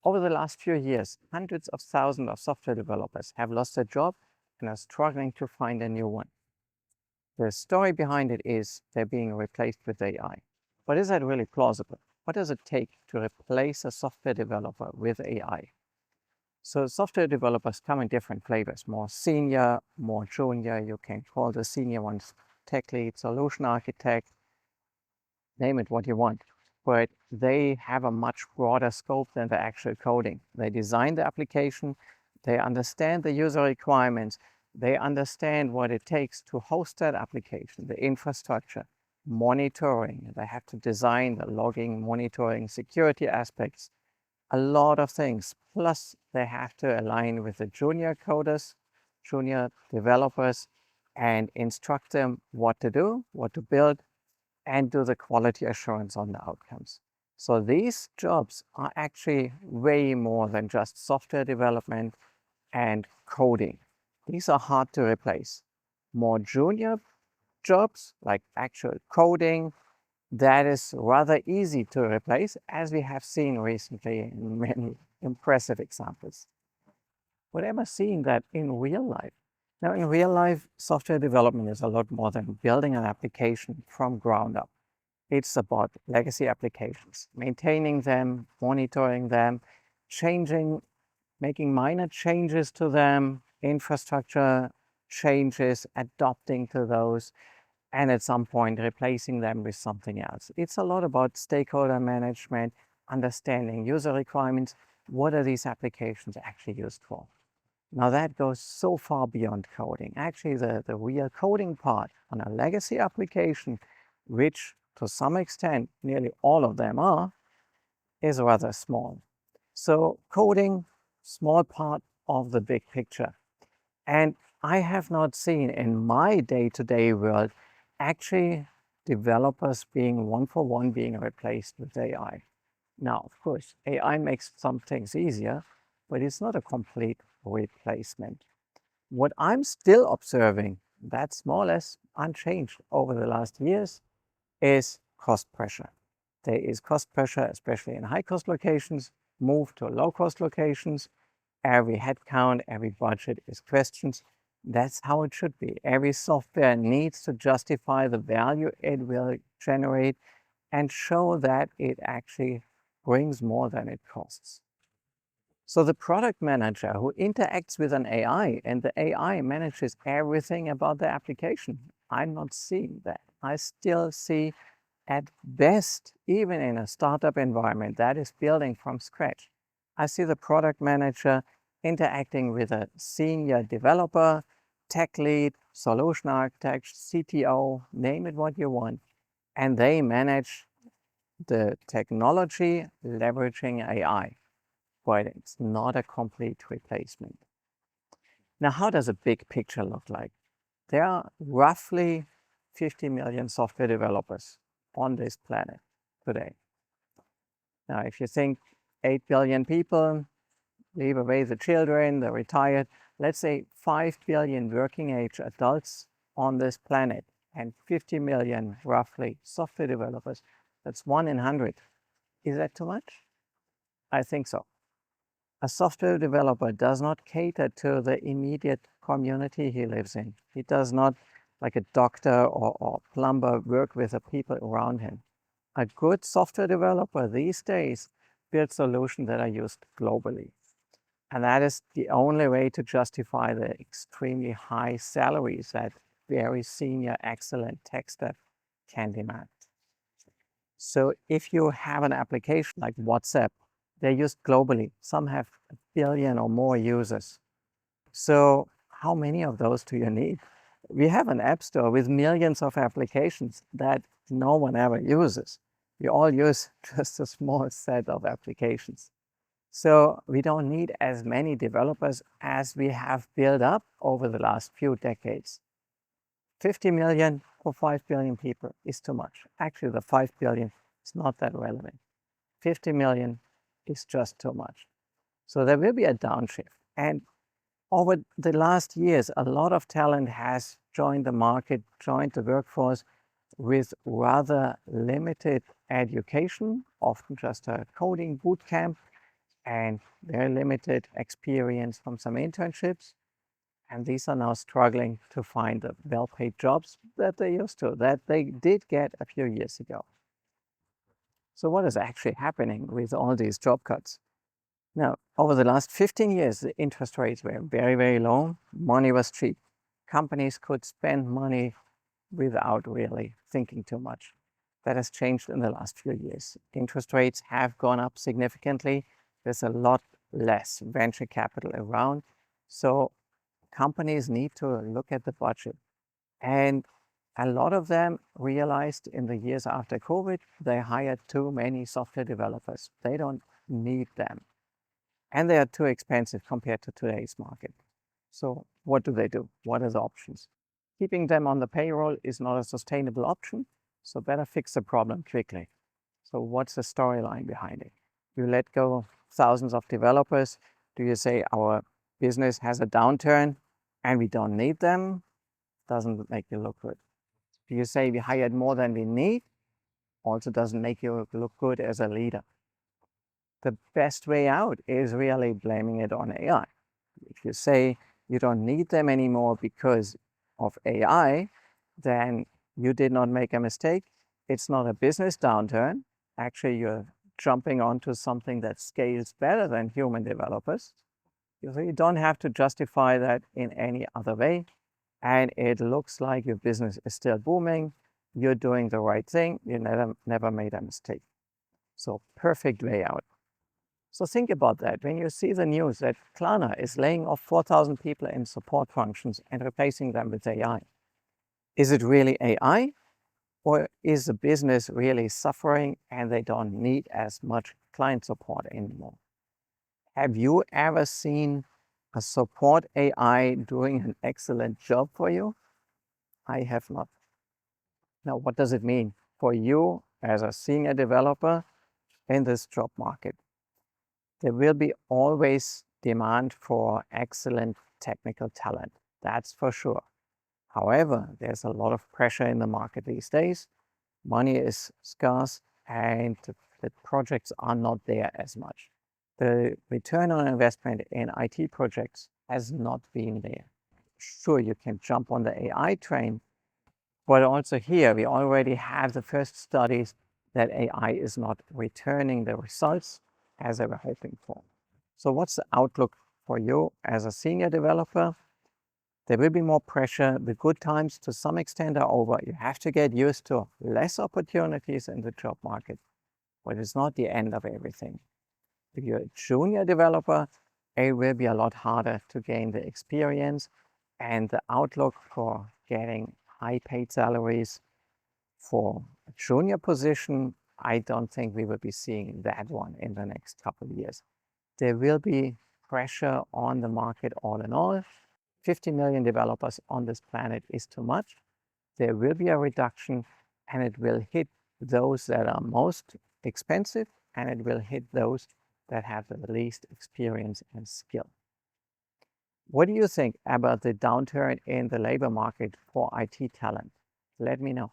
Over the last few years, hundreds of thousands of software developers have lost their job and are struggling to find a new one. The story behind it is they're being replaced with AI. But is that really plausible? What does it take to replace a software developer with AI? So software developers come in different flavors, more senior, more junior. You can call the senior ones tech lead, solution architect, name it what you want. But they have a much broader scope than the actual coding. They design the application, they understand the user requirements, they understand what it takes to host that application, the infrastructure, monitoring. They have to design the logging, monitoring, security aspects, a lot of things. Plus, they have to align with the junior coders, junior developers, and instruct them what to do, what to build, and do the quality assurance on the outcomes. So these jobs are actually way more than just software development and coding. These are hard to replace. More junior jobs like actual coding, that is rather easy to replace, as we have seen recently in many impressive examples. But am I seeing that in real life? Now, in real life, software development is a lot more than building an application from ground up. It's about legacy applications, maintaining them, monitoring them, changing, making minor changes to them, infrastructure changes, adopting to those, and at some point replacing them with something else. It's a lot about stakeholder management, understanding user requirements. What are these applications actually used for? Now that goes so far beyond coding. Actually, the real coding part on a legacy application, which to some extent nearly all of them are, is rather small. So coding, small part of the big picture. And I have not seen in my day-to-day world actually developers being one-for-one being replaced with AI. Now, of course, AI makes some things easier, but it's not a complete replacement. What I'm still observing, that's more or less unchanged over the last years, is cost pressure. There is cost pressure, especially in high-cost locations, move to low-cost locations. Every headcount, every budget is questioned. That's how it should be. Every software needs to justify the value it will generate and show that it actually brings more than it costs. So the product manager who interacts with an AI and the AI manages everything about the application, I'm not seeing that. I still see at best, even in a startup environment that is building from scratch, I see the product manager interacting with a senior developer, tech lead, solution architect, CTO, name it what you want, and they manage the technology leveraging AI. But it's not a complete replacement. Now, how does a big picture look like? There are roughly 50 million software developers on this planet today. Now, if you think 8 billion people, leave away the children, the retired, let's say 5 billion working age adults on this planet and 50 million roughly software developers, that's 1 in 100. Is that too much? I think so. A software developer does not cater to the immediate community he lives in. He does not, like a doctor or plumber, work with the people around him. A good software developer these days builds solutions that are used globally. And that is the only way to justify the extremely high salaries that very senior, excellent tech staff can demand. So if you have an application like WhatsApp, they're used globally. Some have 1 billion or more users. So how many of those do you need? We have an app store with millions of applications that no one ever uses. We all use just a small set of applications. So we don't need as many developers as we have built up over the last few decades. 50 million for 5 billion people is too much. Actually, the 5 billion is not that relevant. 50 million is just too much. So there will be a downshift. And over the last years, a lot of talent has joined the market, joined the workforce with rather limited education, often just a coding bootcamp, and very limited experience from some internships. And these are now struggling to find the well-paid jobs that they used to, that they did get a few years ago. So what is actually happening with all these job cuts? Now, over the last 15 years, the interest rates were very, very low. Money was cheap. Companies could spend money without really thinking too much. That has changed in the last few years. Interest rates have gone up significantly. There's a lot less venture capital around. So companies need to look at the budget. And a lot of them realized in the years after COVID, they hired too many software developers. They don't need them. And they are too expensive compared to today's market. So what do they do? What are the options? Keeping them on the payroll is not a sustainable option, so better fix the problem quickly. So what's the storyline behind it? You let go thousands of developers. Do you say our business has a downturn and we don't need them? Doesn't make you look good. Do you say we hired more than we need? Also doesn't make you look good as a leader. The best way out is really blaming it on AI. If you say you don't need them anymore because of AI, then you did not make a mistake. It's not a business downturn. Actually, you're jumping onto something that scales better than human developers. So you don't have to justify that in any other way. And it looks like your business is still booming. You're doing the right thing. You never made a mistake. So perfect way out. So think about that. When you see the news that Klarna is laying off 4,000 people in support functions and replacing them with AI, is it really AI? Or is the business really suffering and they don't need as much client support anymore? Have you ever seen a support AI doing an excellent job for you? I have not. Now, what does it mean for you as a senior developer in this job market? There will be always demand for excellent technical talent. That's for sure. However, there's a lot of pressure in the market these days. Money is scarce and the projects are not there as much. The return on investment in IT projects has not been there. Sure, you can jump on the AI train, but also here we already have the first studies that AI is not returning the results as they were hoping for. So what's the outlook for you as a senior developer? There will be more pressure. The good times to some extent are over. You have to get used to less opportunities in the job market, but it's not the end of everything. If you're a junior developer, it will be a lot harder to gain the experience, and the outlook for getting high paid salaries for a junior position, I don't think we will be seeing that one in the next couple of years. There will be pressure on the market all in all. 50 million developers on this planet is too much. There will be a reduction and it will hit those that are most expensive and it will hit those that have the least experience and skill. What do you think about the downturn in the labor market for IT talent? Let me know.